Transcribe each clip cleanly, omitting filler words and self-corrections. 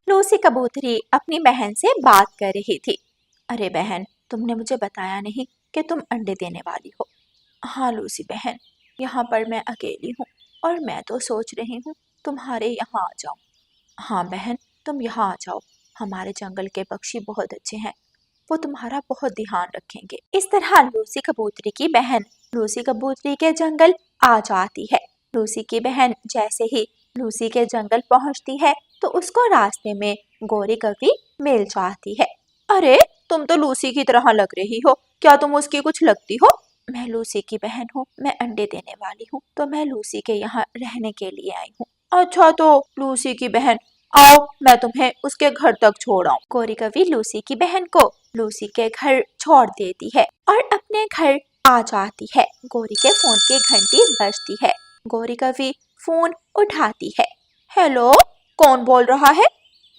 Lucy कबूतरी अपनी बहन से बात कर रही थी। अरे बहन, तुमने मुझे बताया नहीं कि तुम अंडे देने वाली हो। हाँ लूसी बहन, यहाँ पर मैं अकेली हूँ और मैं तो सोच रही हूँ तुम्हारे यहाँ आ जाऊँ। हाँ बहन, तुम यहाँ आ जाओ। हमारे जंगल के पक्षी बहुत अच्छे हैं, वो तुम्हारा बहुत ध्यान रखेंगे। इस तरह लूसी कबूतरी की बहन लूसी कबूतरी के जंगल आ जाती है। लूसी की बहन जैसे ही लूसी के जंगल पहुंचती है तो उसको रास्ते में गोरी कवि मिल जाती है। अरे, तुम तो लूसी की तरह लग रही हो, क्या तुम उसकी कुछ लगती हो? मैं लूसी की बहन हूँ, मैं अंडे देने वाली हूँ, तो मैं लूसी के यहाँ रहने के लिए आई हूँ। अच्छा, तो लूसी की बहन, आओ मैं तुम्हें उसके घर तक छोड़ आऊं। गोरी कवि लूसी की बहन को लूसी के घर छोड़ देती है और अपने घर आ जाती है। गोरी के फोन की घंटी बजती है। गोरी कवि फोन उठाती है। हेलो, कौन बोल रहा है?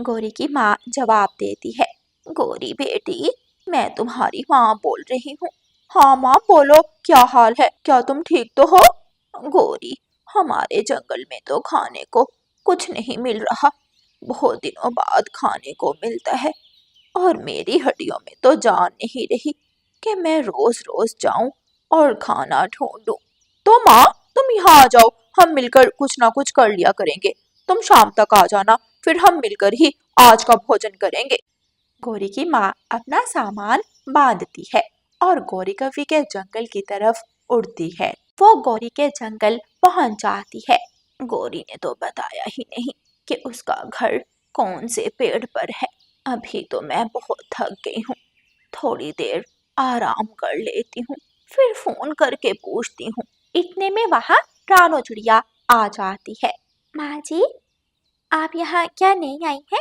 गोरी की माँ जवाब देती है। गोरी बेटी, मैं तुम्हारी माँ बोल रही हूँ। हाँ माँ बोलो, क्या हाल है, क्या तुम ठीक तो हो? गोरी, हमारे जंगल में तो खाने को कुछ नहीं मिल रहा, बहुत दिनों बाद खाने को मिलता है और मेरी हड्डियों में तो जान नहीं रही कि मैं रोज रोज जाऊं और खाना ढूंढूं। तो माँ, तुम यहाँ आ जाओ, हम मिलकर कुछ ना कुछ कर लिया करेंगे। तुम शाम तक आ जाना, फिर हम मिलकर ही आज का भोजन करेंगे। गोरी की माँ अपना सामान बांधती है और गोरी कवि के जंगल की तरफ उड़ती है। वो गोरी के जंगल पहुंच जाती है। गोरी ने तो बताया ही नहीं कि उसका घर कौन से पेड़ पर है। अभी तो मैं बहुत थक गई हूँ, थोड़ी देर आराम कर लेती हूँ, फिर फोन करके पूछती हूँ। इतने में वहाँ रानो चिड़िया आ जाती है। माँ जी, आप यहाँ क्या नहीं आई हैं?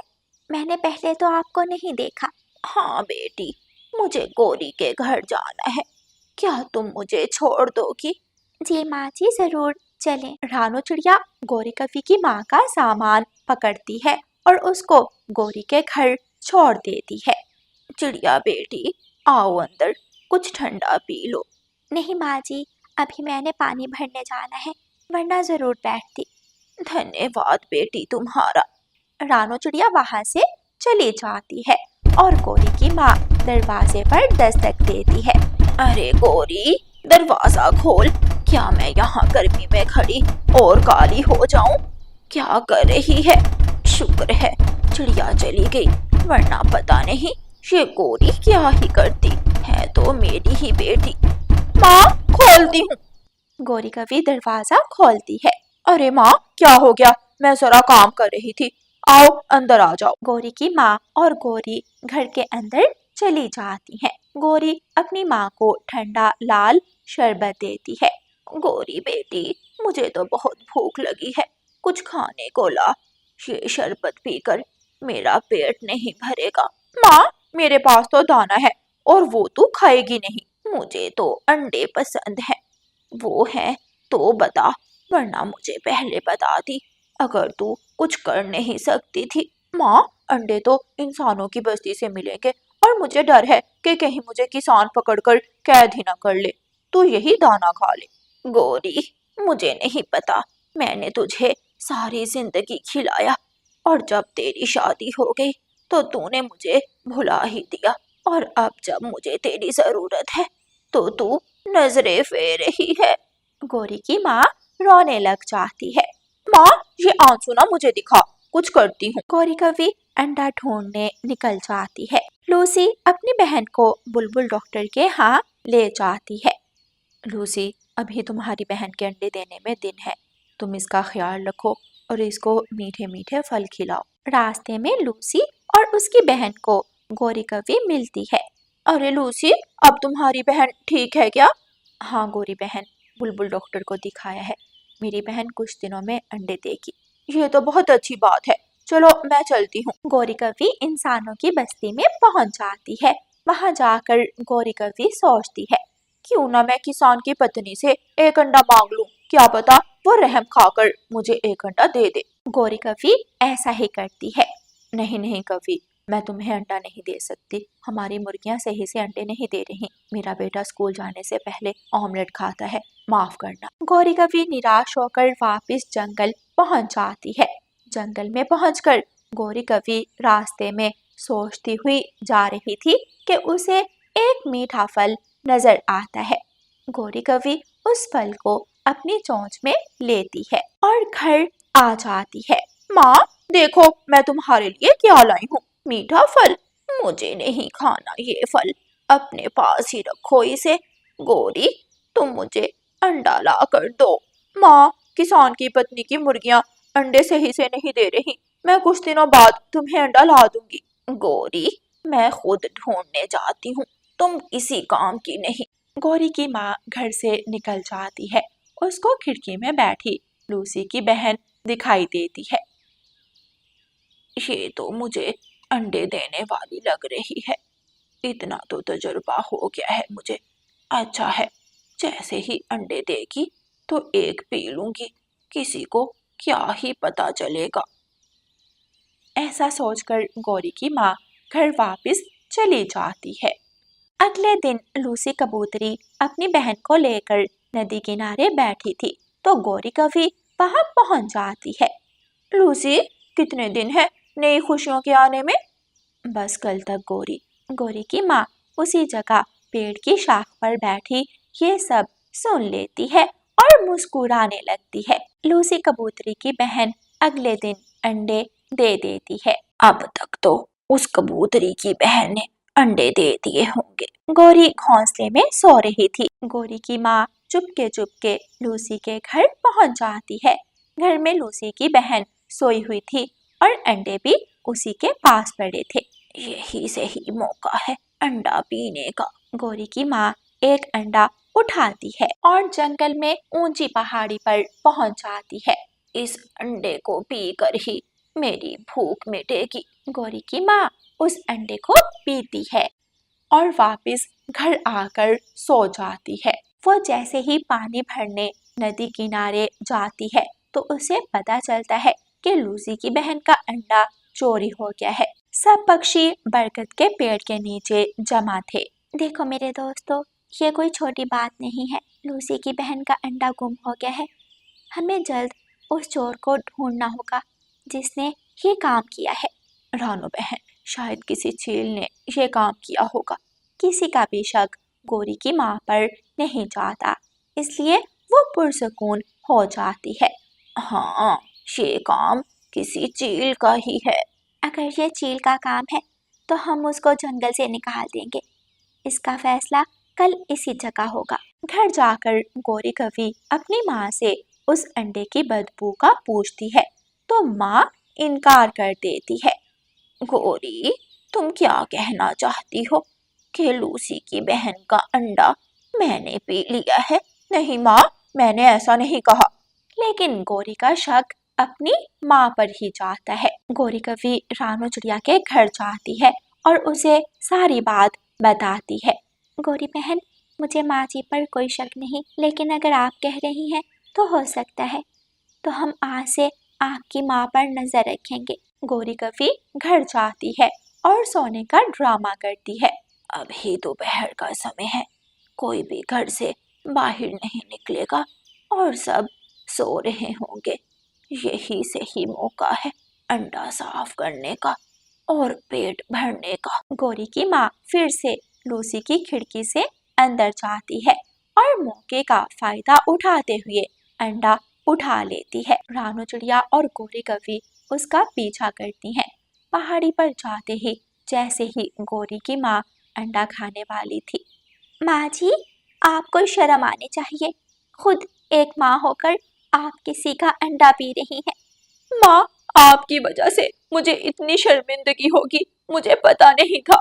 मैंने पहले तो आपको नहीं देखा। हाँ बेटी, मुझे गोरी के घर जाना है, क्या तुम मुझे छोड़ दोगी? जी माँ जी, जरूर चलें। रानो चिड़िया गोरी कवि की माँ का सामान पकड़ती है और उसको गोरी के घर छोड़ देती है। चिड़िया बेटी, आओ अंदर, कुछ ठंडा पी लो। नहीं माँ जी, अभी मैंने पानी भरने जाना है, वरना जरूर बैठती। धन्यवाद बेटी तुम्हारा। रानो चिड़िया वहां से चली जाती है और गोरी की माँ दरवाजे पर दस्तक देती है। अरे गोरी, दरवाजा खोल, क्या मैं यहाँ गर्मी में खड़ी और काली हो जाऊं? क्या कर रही है? शुक्र है चिड़िया चली गई, वरना पता नहीं ये गोरी क्या ही करती है, तो मेरी ही बेटी। माँ, खोलती हूँ। गोरी कवि दरवाजा खोलती है। अरे माँ, क्या हो गया? मैं जरा काम कर रही थी, आओ अंदर आ जाओ। गोरी की माँ और गोरी घर के अंदर चली जाती हैं। गोरी अपनी माँ को ठंडा लाल शरबत देती है। गोरी बेटी, मुझे तो बहुत भूख लगी है, कुछ खाने को ला, ये शरबत पीकर मेरा पेट नहीं भरेगा। माँ, मेरे पास तो दाना है और वो तू खाएगी नहीं, मुझे तो अंडे पसंद है। वो है तो बता, वरना मुझे पहले बता दी, अगर तू कुछ कर नहीं सकती थी। माँ, अंडे तो इंसानों की बस्ती से मिलेंगे और मुझे डर है कि कहीं मुझे किसान पकड़कर कैद ही ना कर ले, तू यही दाना खा ले। गोरी, मुझे नहीं पता, मैंने तुझे सारी जिंदगी खिलाया और जब तेरी शादी हो गई तो तूने मुझे भुला ही दिया, और अब जब मुझे तेरी जरूरत है तो तू नजरें फेर रही है। गोरी की माँ रोने लग जाती है। माँ, ये आंसू ना मुझे दिखा, कुछ करती हूँ। गोरी कवि अंडा ढूंढने निकल जाती है। लूसी अपनी बहन को बुलबुल डॉक्टर के यहाँ ले जाती है। लूसी, अभी तुम्हारी बहन के अंडे देने में दिन है, तुम इसका ख्याल रखो और इसको मीठे मीठे फल खिलाओ। रास्ते में लूसी और उसकी बहन को गोरी कवि मिलती है। अरे लूसी, अब तुम्हारी बहन ठीक है क्या? हाँ गोरी बहन, बुलबुल डॉक्टर को दिखाया है, मेरी बहन कुछ दिनों में अंडे देगी। ये तो बहुत अच्छी बात है, चलो मैं चलती हूँ। गोरी कवि इंसानों की बस्ती में पहुंच जाती है। वहां जाकर गोरी कवि सोचती है, क्यों ना मैं किसान की पत्नी से एक अंडा मांग लूं, क्या पता वो रहम खाकर मुझे एक अंडा दे दे। गोरी कवि ऐसा ही करती है। नहीं नहीं कवि, मैं तुम्हें अंडा नहीं दे सकती, हमारी मुर्गियां सही से अंडे नहीं दे रही, मेरा बेटा स्कूल जाने से पहले ऑमलेट खाता है, माफ करना। गोरी कवि निराश होकर वापस जंगल पहुंच जाती है। जंगल में पहुंचकर गौरी कवि रास्ते में सोचती हुई जा रही थी कि उसे एक मीठा फल नजर आता है। गौरी कवि उस फल को अपनी चोंच में लेती है और घर आ जाती है। माँ देखो, मैं तुम्हारे लिए क्या लाई हूँ, मीठा फल। मुझे नहीं खाना ये फल, अपने पास ही रखो इसे। गौरी, तुम मुझे अंडा ला कर दो। माँ, किसान की पत्नी की मुर्गियां अंडे सही से नहीं दे रही, मैं कुछ दिनों बाद तुम्हें अंडा ला दूंगी। गौरी, मैं खुद ढूंढने जाती हूँ, तुम किसी काम की नहीं। गौरी की माँ घर से निकल जाती है। उसको खिड़की में बैठी लूसी की बहन दिखाई देती है। ये तो मुझे अंडे देने वाली लग रही है, इतना तो तजुर्बा हो गया है मुझे। अच्छा है, जैसे ही अंडे देगी तो एक पी लूंगी, किसी को क्या ही पता चलेगा। ऐसा सोचकर गौरी की माँ घर वापस चली जाती है। अगले दिन लूसी कबूतरी अपनी बहन को लेकर नदी किनारे बैठी थी तो गौरी कवि वहां पहुंच जाती है। लूसी, कितने दिन है नई खुशियों के आने में? बस कल तक गौरी। गौरी की माँ उसी जगह पेड़ की शाख पर बैठी ये सब सुन लेती है और मुस्कुराने लगती है। लूसी कबूतरी की बहन अगले दिन अंडे दे देती है। अब तक तो उस कबूतरी की बहन ने अंडे दे दिए होंगे। गौरी घोंसले में सो रही थी। गौरी की माँ चुपके चुपके लूसी के घर पहुंच जाती है। घर में लूसी की बहन सोई हुई थी और अंडे भी उसी के पास पड़े थे। यही सही मौका है अंडा पीने का। गौरी की माँ एक अंडा उठाती है और जंगल में ऊंची पहाड़ी पर पहुंच जाती है। इस अंडे को पीकर ही मेरी भूख मिटेगी। गौरी की माँ उस अंडे को पीती है और वापस घर आकर सो जाती है। वो जैसे ही पानी भरने नदी किनारे जाती है तो उसे पता चलता है कि लूसी की बहन का अंडा चोरी हो गया है। सब पक्षी बरगद के पेड़ के नीचे जमा थे। देखो मेरे दोस्तों, ये कोई छोटी बात नहीं है। लूसी की बहन का अंडा गुम हो गया है। हमें जल्द उस चोर को ढूंढना होगा जिसने ये काम किया है। रानो बहन, शायद किसी चील ने ये काम किया होगा। किसी का भी शक गौरी की माँ पर नहीं जाता, इसलिए वो पुरसुकून हो जाती है। हाँ, ये काम किसी चील का ही है। अगर ये चील का काम है तो हम उसको जंगल से निकाल देंगे। इसका फैसला कल इसी जगह होगा। घर जाकर गौरी कवि अपनी माँ से उस अंडे की बदबू का पूछती है तो माँ इनकार कर देती है। गौरी, तुम क्या कहना चाहती हो कि लूसी की बहन का अंडा मैंने पी लिया है? नहीं माँ, मैंने ऐसा नहीं कहा। लेकिन गौरी का शक अपनी माँ पर ही जाता है। गौरी कवि रानू चिड़िया के घर जाती है और उसे सारी बात बताती है। गौरी बहन, मुझे माँ जी पर कोई शक नहीं, लेकिन अगर आप कह रही हैं तो हो सकता है, तो हम आज से आपकी माँ पर नजर रखेंगे। गौरी कवि घर जाती है और सोने का ड्रामा करती है। अभी दोपहर का समय है, कोई भी घर से बाहर नहीं निकलेगा और सब सो रहे होंगे। यही सही मौका है अंडा साफ करने का और पेट भरने का। गौरी की माँ फिर से लूसी की खिड़की से अंदर जाती है और मौके का फायदा उठाते हुए अंडा उठा लेती है। रानू चिड़िया और गौरी कवि उसका पीछा करती हैं। पहाड़ी पर जाते ही जैसे ही गौरी की माँ अंडा खाने वाली थी। माँ जी, आपको शर्म आनी चाहिए। खुद एक माँ होकर आप किसी का अंडा पी रही हैं। माँ, आपकी वजह से मुझे इतनी शर्मिंदगी होगी, मुझे पता नहीं था।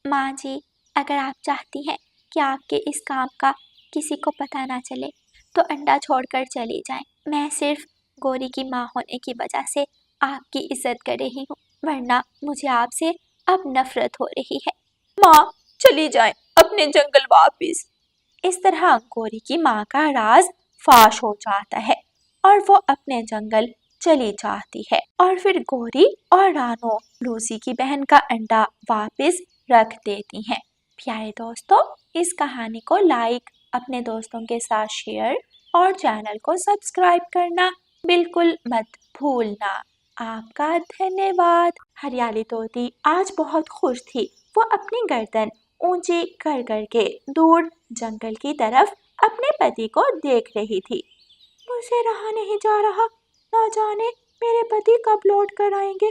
माँ जी, अगर आप चाहती हैं कि आपके इस काम का किसी को पता ना चले तो अंडा छोड़कर चली जाएं। मैं सिर्फ गौरी की माँ होने की वजह से आपकी इज्जत कर रही हूँ, वरना मुझे आपसे अब नफरत हो रही है। माँ, चली जाएं अपने जंगल वापिस। इस तरह गौरी की माँ का राज फाश हो जाता है और वो अपने जंगल चली जाती है। और फिर गौरी और रानो लूसी की बहन का अंडा वापस रख देती हैं। प्यारे दोस्तों, इस कहानी को लाइक, अपने दोस्तों के साथ शेयर और चैनल को सब्सक्राइब करना बिल्कुल मत भूलना। आपका धन्यवाद। हरियाली तोती आज बहुत खुश थी। वो अपनी गर्दन ऊंची कर करके दूर जंगल की तरफ अपने पति को देख रही थी। मुझे रहा नहीं जा रहा, ना जाने मेरे पति कब लौट कर आएंगे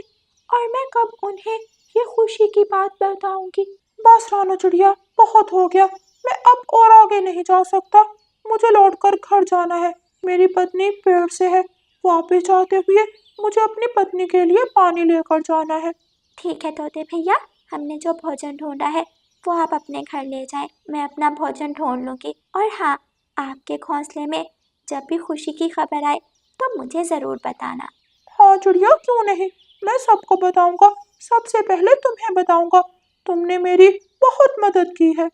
और मैं कब उन्हें ये खुशी की बात बताऊंगी। बस रानू चिड़िया, बहुत हो गया। मैं अब और आगे नहीं जा सकता। मुझे लौटकर घर जाना है। मेरी पत्नी पेड़ से है। वापस जाते हुए मुझे अपनी पत्नी के लिए पानी लेकर जाना है। ठीक है तोते भैया, हमने जो भोजन ढूंढा है वो आप अपने घर ले जाएं। मैं अपना भोजन ढूंढ लूंगी। और हाँ, आपके घोंसले में जब भी खुशी की खबर आए तो मुझे ज़रूर बताना। हाँ चिड़िया, क्यों नहीं, मैं सबको बताऊंगा। सबसे पहले तुम्हें बताऊंगा। तुमने मेरी बहुत मदद की है।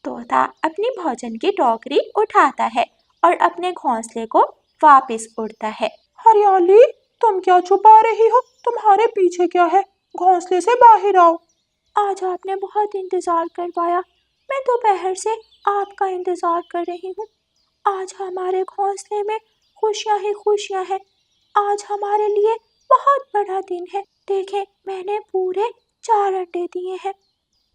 तोता अपनी भोजन की टोकरी उठाता है और अपने घोंसले को वापस उड़ता है। हरियाली, तुम क्या छुपा रही हो? तुम्हारे पीछे क्या है? घोंसले से बाहर आओ। आज आपने बहुत इंतज़ार करवाया। मैं दोपहर से आपका इंतज़ार कर रही हूँ। आज हमारे घोंसले में खुशियाँ ही खुशियाँ हैं। आज हमारे लिए बहुत बड़ा दिन है। देखें, मैंने पूरे 4 अंडे दिए हैं।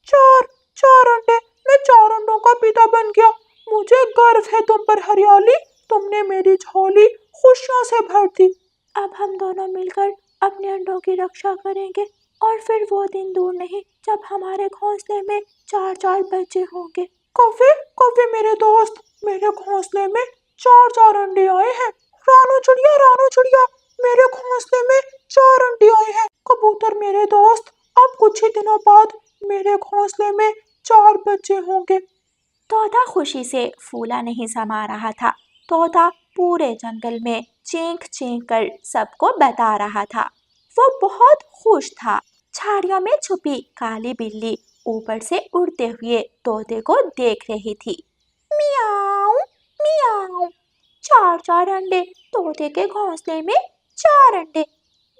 चार? 4 अंडे? मैं 4 अंडों का पिता बन गया। मुझे गर्व है तुम पर हरियाली। तुमने मेरी झोली खुशियों से भर दी। अब हम दोनों मिलकर अपने अंडों की रक्षा करेंगे और फिर वो दिन दूर नहीं जब हमारे घोंसले में 4-4 बच्चे होंगे। कौवे, कौवे मेरे दोस्त, मेरे घोंसले में 4-4 अंडे आए हैं। रानू चिड़िया, मेरे घोंसले में 4 अंडे आए हैं। कबूतर मेरे दोस्त, अब कुछ ही दिनों बाद मेरे घोंसले में 4 बच्चे होंगे। तोता खुशी से फूला नहीं समा रहा था। तोता पूरे जंगल में चीख चीख कर सबको बता रहा था। वो बहुत खुश था। झाड़ियों में छुपी काली बिल्ली ऊपर से उड़ते हुए तोते को देख रही थी। मियाऊ मियाऊ, 4-4 अंडे, तोते के घोंसले में 4 अंडे।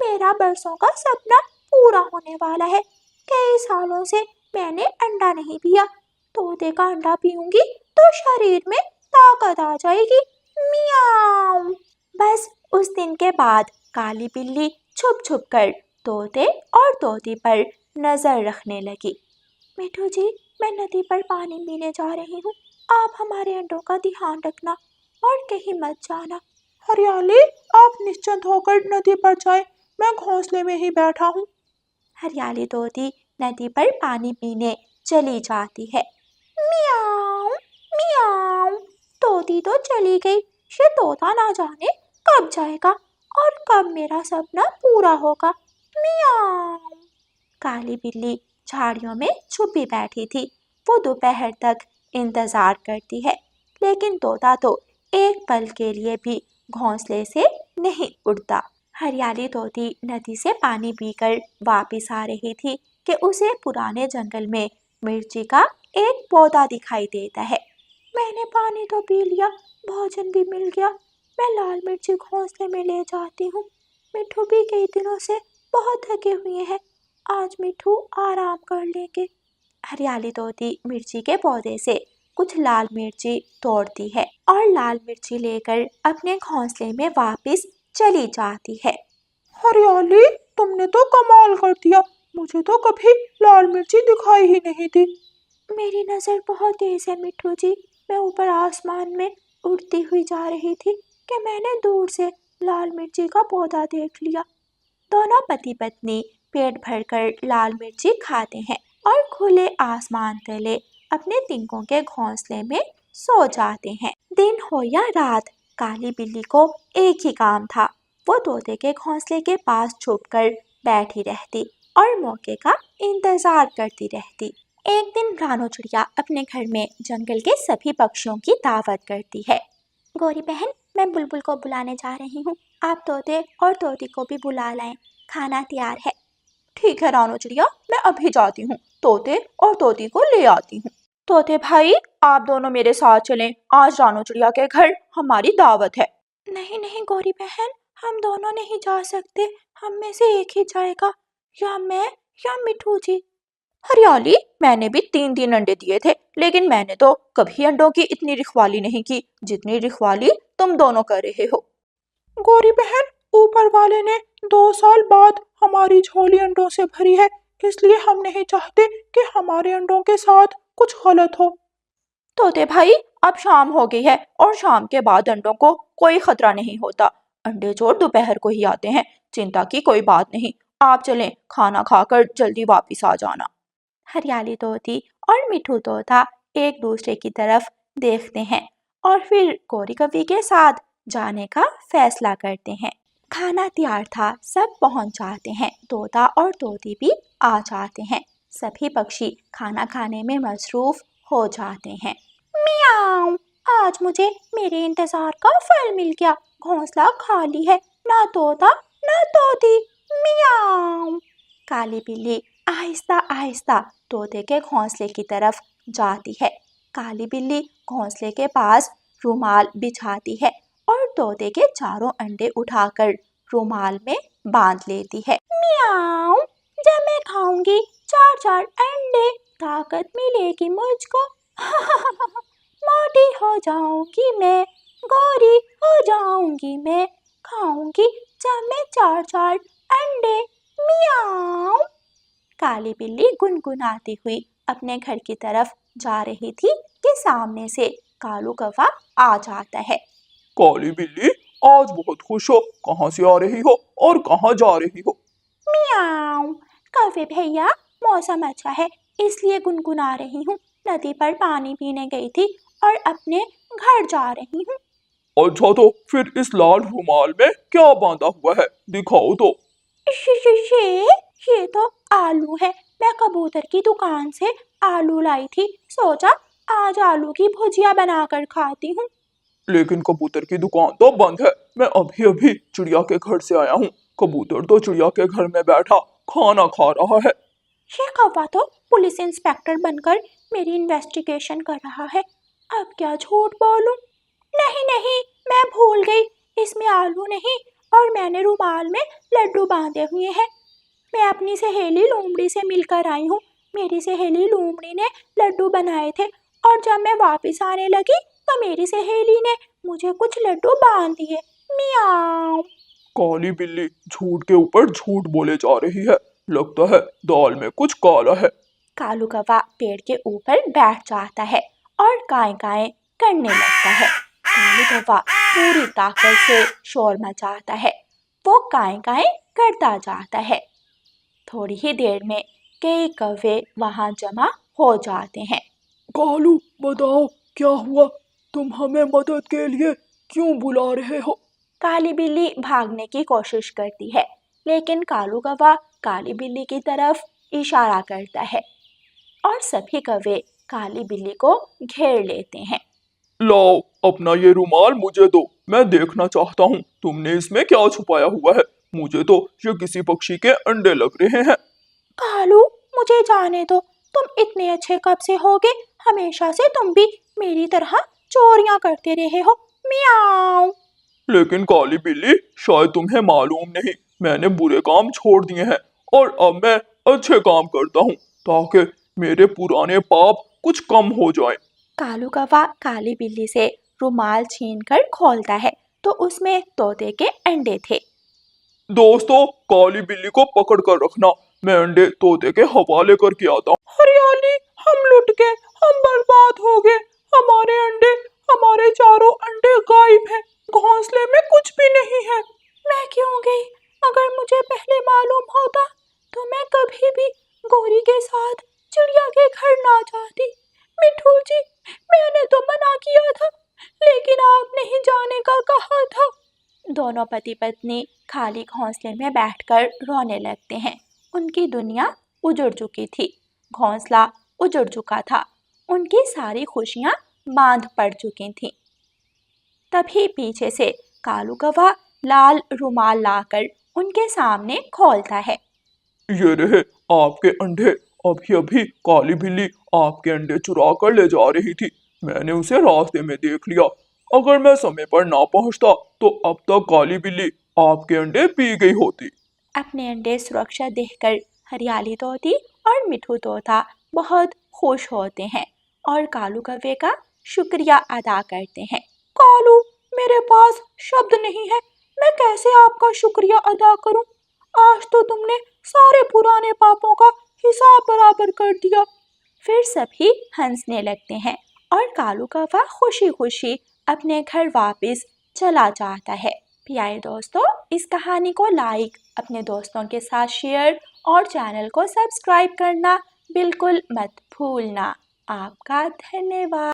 मेरा बरसों का सपना पूरा होने वाला है। कई सालों से मैंने अंडा नहीं पिया। तोते का अंडा पीऊंगी तो शरीर में ताकत आ जाएगी। मियाऊ। बस उस दिन के बाद काली बिल्ली छुप छुप कर तोते और तोती पर नजर रखने लगी। मिठू जी, मैं नदी पर पानी पीने जा रही हूँ। आप हमारे अंडों का ध्यान रखना और कहीं मत जाना। हरियाली, आप निश्चिंत होकर नदी पर जाएं। मैं घोंसले में ही बैठा हूँ। हरियाली तोती नदी पर पानी पीने चली जाती है। मियाऊ मियाऊ, तोती तो चली गई। ये तोता ना जाने कब जाएगा और कब मेरा सपना पूरा होगा। मियाऊ। काली बिल्ली झाड़ियों में छुपी बैठी थी। वो दोपहर तक इंतजार करती है, लेकिन तोता तो एक पल के लिए भी घोंसले से नहीं उड़ता। हरियाली तोती नदी से पानी पीकर वापस आ रही थी कि उसे पुराने जंगल में मिर्ची का एक पौधा दिखाई देता है। मैंने पानी तो पी लिया, भोजन भी मिल गया। मैं लाल मिर्ची घोंसले में ले जाती हूँ। मिठू भी कई दिनों से बहुत थके हुए हैं। आज मिठू आराम कर लेंगे। हरियाली तोती मिर्ची के पौधे से कुछ लाल मिर्ची तोड़ती है और लाल मिर्ची लेकर अपने घोंसले में वापस चली जाती है। हरियाली, तुमने तो कमाल कर दिया। मुझे तो कभी लाल मिर्ची दिखाई ही नहीं दी। मेरी नज़र बहुत तेज है मिठू जी। मैं ऊपर आसमान में उड़ती हुई जा रही थी कि मैंने दूर से लाल मिर्ची का पौधा देख लिया। दोनों पति पत्नी पेट भरकर लाल मिर्ची खाते हैं और खुले आसमान तले अपने तिनकों के घोंसले में सो जाते हैं। दिन हो या रात, काली बिल्ली को एक ही काम था। वो तोते के घोंसले के पास छुपकर बैठी रहती और मौके का इंतजार करती रहती। एक दिन रानो चिड़िया अपने घर में जंगल के सभी पक्षियों की दावत करती है। गौरी बहन, मैं बुलबुल को बुलाने जा रही हूँ। आप तोते और तोती को भी बुला लाएं। खाना तैयार है। ठीक है रानू चिड़िया, मैं अभी जाती हूँ। तोते और तोती को ले आती हूँ। तोते भाई, आप दोनों मेरे साथ चलें। आज रानू चिड़िया के घर हमारी दावत है। नहीं नहीं गौरी बहन, हम दोनों नहीं जा सकते। हम में से एक ही जाएगा, या मैं या मिठू जी। हरियाली, मैंने भी 3-3 अंडे दिए थे, लेकिन मैंने तो कभी अंडों की इतनी रखवाली नहीं की जितनी रखवाली तुम दोनों कर रहे हो। गौरी बहन, ऊपर वाले ने 2 साल बाद हमारी झोली अंडों से भरी है, इसलिए हम नहीं चाहते कि हमारे अंडों के साथ कुछ गलत हो। तोते भाई, अब शाम हो गई है और शाम के बाद अंडों को कोई खतरा नहीं होता। अंडे चोर दोपहर को ही आते हैं, चिंता की कोई बात नहीं। आप चलें, खाना खाकर जल्दी वापस आ जाना। हरियाली तोती और मिठू तोता एक दूसरे की तरफ देखते हैं और फिर गौरी कवि के साथ जाने का फैसला करते हैं। खाना तैयार था, सब पहुंच जाते हैं। तोता और तोती भी आ जाते हैं। सभी पक्षी खाना खाने में मसरूफ हो जाते हैं। मियाऊं, आज मुझे मेरे इंतजार का फल मिल गया। घोंसला खाली है, ना तोता ना तोती। मियाऊं। काली बिल्ली आहिस्ता आहिस्ता तोते के घोंसले की तरफ जाती है। काली बिल्ली घोंसले के पास रुमाल बिछाती है और तोते के चारों अंडे उठाकर रुमाल में बांध लेती है। मियाऊं, जब मैं खाऊंगी 4-4 अंडे, ताकत मिलेगी मुझको। मोटी हो जाऊंगी मैं, गोरी हो जाऊंगी मैं, खाऊंगी जब मैं 4-4 अंडे। मियाऊं। काली बिल्ली गुनगुनाती हुई अपने घर की तरफ जा रही थी कि सामने से कालू कौवा आ जाता है। काली बिल्ली, आज बहुत खुश हो, कहाँ से आ रही हो और कहाँ जा रही हो? मियाऊं। कौवे भैया, मौसम अच्छा है इसलिए गुनगुना रही हूँ। नदी पर पानी पीने गई थी और अपने घर जा रही हूँ। अच्छा, तो फिर इस लाल रुमाल में क्या बांधा हुआ है, दिखाओ तो। ये तो आलू है। मैं कबूतर की दुकान से आलू लाई थी, सोचा आज आलू की भुजिया बनाकर खाती हूँ। लेकिन कबूतर की दुकान तो बंद है। मैं अभी अभी चिड़िया के घर से आया हूँ। कबूतर तो चिड़िया के घर में बैठा खाना खा रहा है। ये कौवा तो पुलिस इंस्पेक्टर बनकर मेरी इन्वेस्टिगेशन कर रहा है। अब क्या झूठ बोलूं? नहीं नहीं, मैं भूल गई, इसमें आलू नहीं और मैंने रुमाल में लड्डू बांधे हुए हैं। मैं अपनी सहेली लोमड़ी से मिलकर आई हूँ। मेरी सहेली लोमड़ी ने लड्डू बनाए थे और जब मैं वापस आने लगी तो मेरी सहेली ने मुझे कुछ लड्डू बांध दिए। मियाऊं। काली बिल्ली झूठ के ऊपर झूठ बोले जा रही है। लगता है दाल में कुछ काला है। कालू कौवा पेड़ के ऊपर बैठ जाता है और काएं काएं करने लगता है। कालू कौवा पूरी ताकत से शोर मचाता है। वो काएं काएं करता जाता है। थोड़ी ही देर में कई कौवे वहां जमा हो जाते हैं। कालू, बताओ क्या हुआ? तुम हमें मदद के लिए क्यों बुला रहे हो? काली बिल्ली भागने की कोशिश करती है, लेकिन कालू कौवा काली बिल्ली की तरफ इशारा करता है और सभी कौवे काली बिल्ली को घेर लेते हैं। लाओ, अपना ये रुमाल मुझे दो, मैं देखना चाहता हूँ तुमने इसमें क्या छुपाया हुआ है। मुझे तो ये किसी पक्षी के अंडे लग रहे हैं। कालू, मुझे जाने दो। तुम इतने अच्छे कब से होगे? हमेशा से तुम भी मेरी तरह चोरियां करते रहे हो। मियाऊं। लेकिन काली बिल्ली, शायद तुम्हें मालूम नहीं, मैंने बुरे काम छोड़ दिए हैं और अब मैं अच्छे काम करता हूँ ताकि मेरे पुराने पाप कुछ कम हो जाएं। कालू कौवा काली बिल्ली से रुमाल छीनकर खोलता है तो उसमें तोते के अंडे थे। दोस्तों, काली बिल्ली को पकड़ कर रखना, मैं अंडे तोते के हवाले करके आता हूँ। हरियाली, हम लुट गए, हम बर्बाद हो गए। हमारे अंडे, हमारे चारों अंडे गायब हैं। घोंसले में कुछ भी नहीं है। मैं क्यों गई? अगर मुझे पहले मालूम होता तो मैं कभी भी गौरी के साथ चिड़िया के घर ना जाती। मिठू जी, मैंने तो मना किया था, लेकिन आपने ही जाने का कहा था। दोनों पति पत्नी खाली घोंसले में बैठकर रोने लगते हैं। उनकी दुनिया उजड़ चुकी थी, घोंसला उजड़ चुका था, उनकी सारी खुशियां बांध पड़ चुकी थीं। तभी पीछे से कालू कौवा लाल रुमाल लाकर उनके सामने खोलता है। ये रहे आपके अंडे। अभी अभी काली बिल्ली आपके अंडे चुरा कर ले जा रही थी। मैंने उसे रास्ते में देख लिया। अगर मैं समय पर ना पहुंचता तो अब तक काली बिल्ली आपके अंडे पी गई होती। अपने अंडे सुरक्षा देखकर हरियाली तोती और मिठू तोता बहुत खुश होते हैं और कालू कौवे का शुक्रिया अदा करते हैं। कालू, मेरे पास शब्द नहीं है मैं कैसे आपका शुक्रिया अदा करूं? आज तो तुमने सारे पुराने पापों का हिसाब बराबर कर दिया। फिर सभी हंसने लगते हैं और कालू कौवा खुशी खुशी अपने घर वापस चला जाता है। प्यारे दोस्तों, इस कहानी को लाइक, अपने दोस्तों के साथ शेयर और चैनल को सब्सक्राइब करना बिल्कुल मत भूलना। आपका धन्यवाद।